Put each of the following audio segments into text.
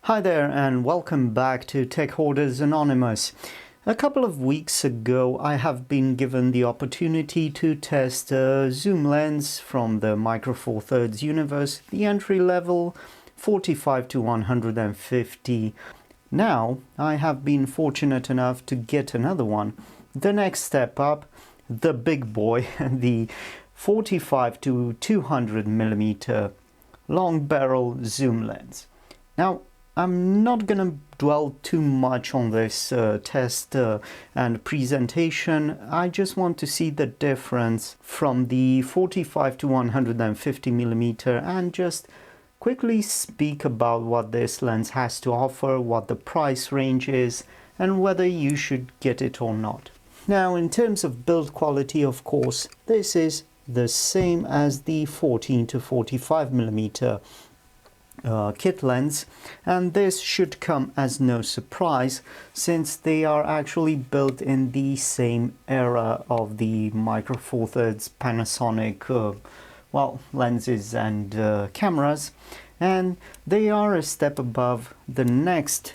Hi there and welcome back to Tech Hoarders Anonymous. A couple of weeks ago I have been given the opportunity to test a zoom lens from the Micro Four Thirds universe, the entry level 45-150. Now I have been fortunate enough to get another one, the next step up, the big boy, the 45-200mm long barrel zoom lens. Now I'm not gonna dwell too much on this test and presentation. I just want to see the difference from the 45-150mm and just quickly speak about what this lens has to offer, what the price range is, and whether you should get it or not. Now, in terms of build quality, of course, this is the same as the 14-45mm kit lens, and this should come as no surprise since they are actually built in the same era of the Micro Four Thirds Panasonic lenses and cameras, and they are a step above the next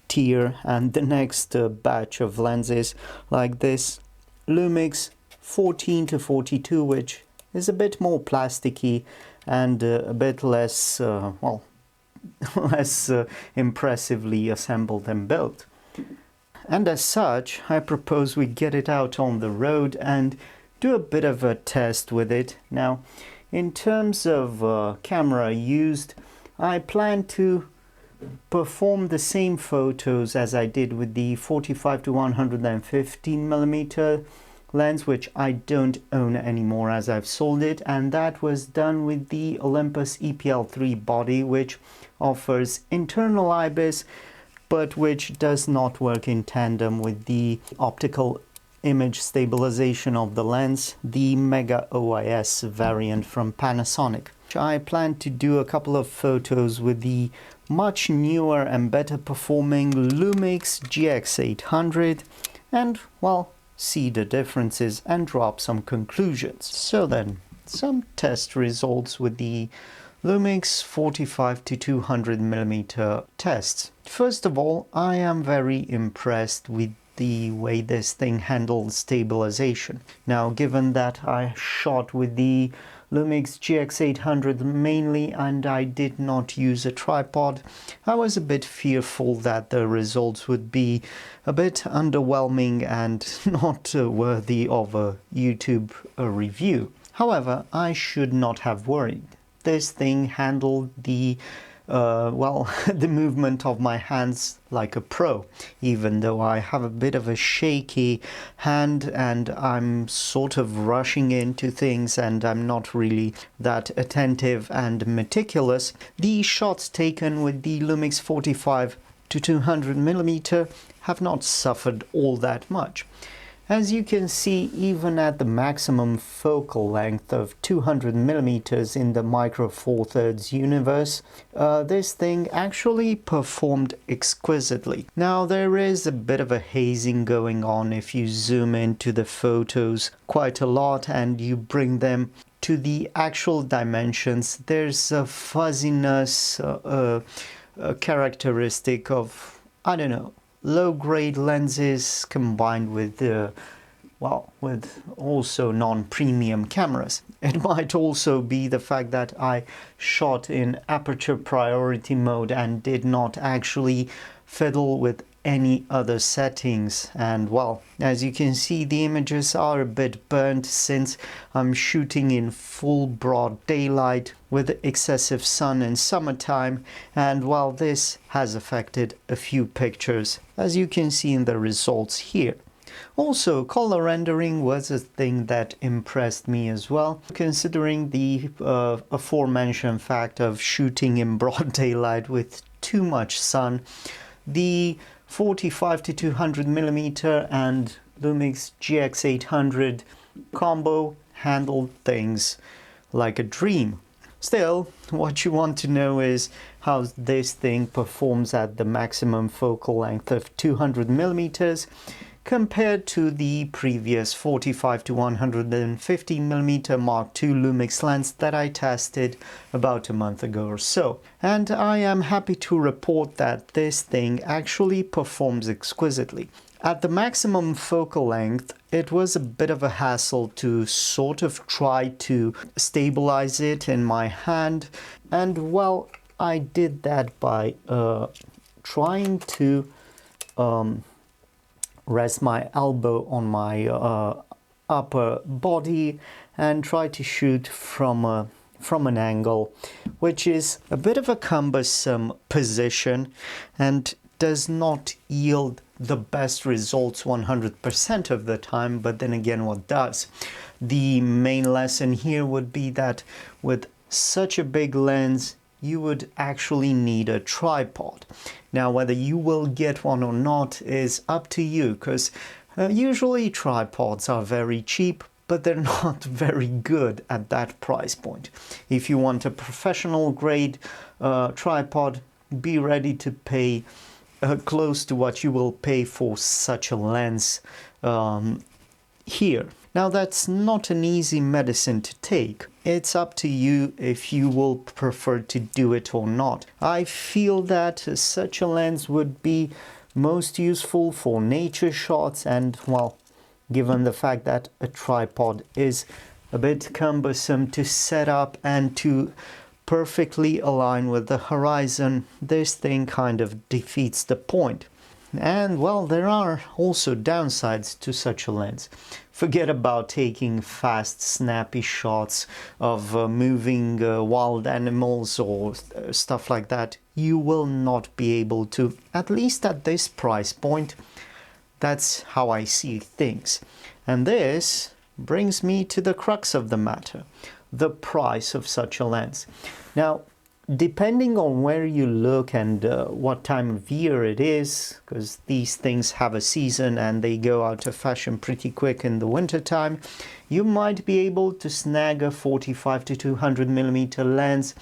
tier and the next batch of lenses like this Lumix 14-42, which is a bit more plasticky and a bit less less impressively assembled and built. And as such, I propose we get it out on the road and do a bit of a test with it. Now, in terms of camera used, I plan to perform the same photos as I did with the 45-115mm lens, which I don't own anymore as I've sold it, and that was done with the Olympus EPL3 body, which offers internal IBIS but which does not work in tandem with the optical image stabilization of the lens, the Mega OIS variant from Panasonic. I plan to do a couple of photos with the much newer and better performing Lumix GX800 and, well, see the differences and drop some conclusions. So then, some test results with the Lumix 45-200mm tests. First of all, I am very impressed with the way this thing handles stabilization. Now, given that I shot with the Lumix GX800 mainly and I did not use a tripod, I was a bit fearful that the results would be a bit underwhelming and not worthy of a YouTube review. However, I should not have worried. This thing handled the the movement of my hands like a pro, even though I have a bit of a shaky hand and I'm sort of rushing into things and I'm not really that attentive and meticulous. The shots taken with the Lumix 45-200mm have not suffered all that much. As you can see, even at the maximum focal length of 200mm in the Micro Four Thirds universe, this thing actually performed exquisitely. Now, there is a bit of a hazing going on if you zoom into the photos quite a lot and you bring them to the actual dimensions. There's a fuzziness, a characteristic of, I don't know, low-grade lenses combined with with also non-premium cameras. It might also be the fact that I shot in aperture priority mode and did not actually fiddle with any other settings, and well, as you can see, the images are a bit burnt since I'm shooting in full broad daylight with excessive sun in summertime, and while this has affected a few pictures, as you can see in the results here. Also, color rendering was a thing that impressed me as well, considering the aforementioned fact of shooting in broad daylight with too much sun. The 45-200mm and Lumix GX800 combo handled things like a dream. Still, what you want to know is how this thing performs at the maximum focal length of 200mm. compared to the previous 45-150mm Mark II Lumix lens that I tested about a month ago or so. And I am happy to report that this thing actually performs exquisitely. At the maximum focal length, it was a bit of a hassle to sort of try to stabilize it in my hand, and well, I did that by trying to rest my elbow on my upper body and try to shoot from an angle, which is a bit of a cumbersome position and does not yield the best results 100% of the time, but then again, what does? The main lesson here would be that with such a big lens, you would actually need a tripod. Now, whether you will get one or not is up to you, because usually tripods are very cheap, but they're not very good at that price point. If you want a professional grade tripod, be ready to pay close to what you will pay for such a lens here. Now, that's not an easy medicine to take. It's up to you if you will prefer to do it or not. I feel that such a lens would be most useful for nature shots, and well, given the fact that a tripod is a bit cumbersome to set up and to perfectly align with the horizon, this thing kind of defeats the point. And well, there are also downsides to such a lens. Forget about taking fast, snappy shots of moving wild animals or stuff like that. You will not be able to, at least at this price point. That's how I see things. And this brings me to the crux of the matter, the price of such a lens. Now, depending on where you look and what time of year it is, because these things have a season and they go out of fashion pretty quick in the winter time, you might be able to snag a 45-200mm lens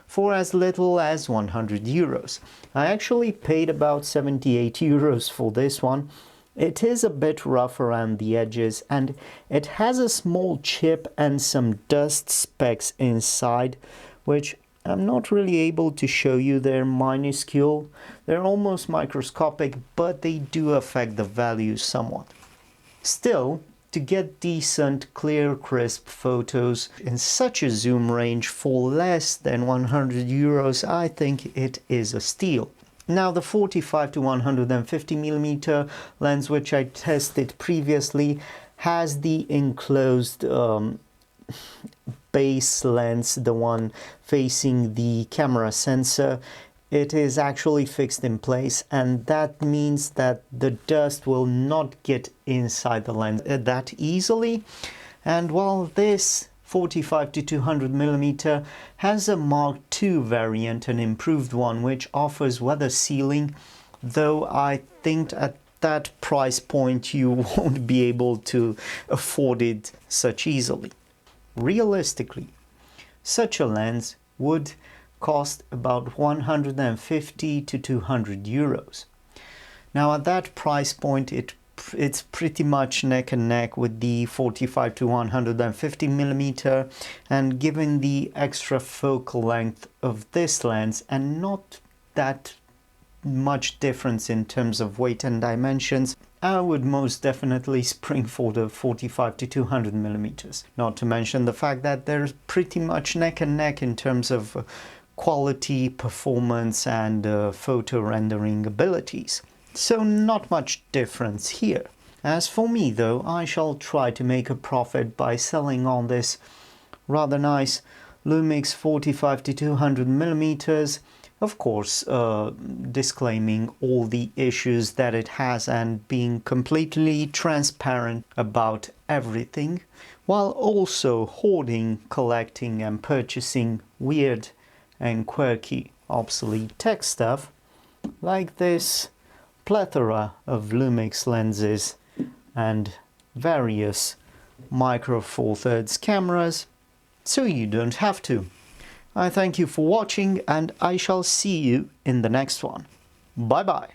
for as little as 100 euros. I actually paid about 78 euros for this one. It is a bit rough around the edges and it has a small chip and some dust specks inside, which I'm not really able to show you. They're minuscule, they're almost microscopic, but they do affect the value somewhat. Still, to get decent, clear, crisp photos in such a zoom range for less than 100 euros, I think it is a steal. Now, the 45-150mm lens, which I tested previously, has the enclosed base lens, the one facing the camera sensor. It is actually fixed in place, and that means that the dust will not get inside the lens that easily. And while this 45-200mm has a Mark II variant, an improved one, which offers weather sealing, though I think at that price point you won't be able to afford it such easily. Realistically, such a lens would cost about 150 to 200 euros. Now, at that price point, it's pretty much neck and neck with the 45-150mm, and given the extra focal length of this lens and not that much difference in terms of weight and dimensions, I would most definitely spring for the 45-200mm. Not to mention the fact that they're pretty much neck and neck in terms of quality, performance, and photo rendering abilities. So not much difference here. As for me though, I shall try to make a profit by selling on this rather nice Lumix 45-200mm, of course disclaiming all the issues that it has and being completely transparent about everything, while also hoarding, collecting and purchasing weird and quirky obsolete tech stuff like this plethora of Lumix lenses and various micro four thirds cameras, so you don't have to. I thank you for watching, and I shall see you in the next one. Bye bye.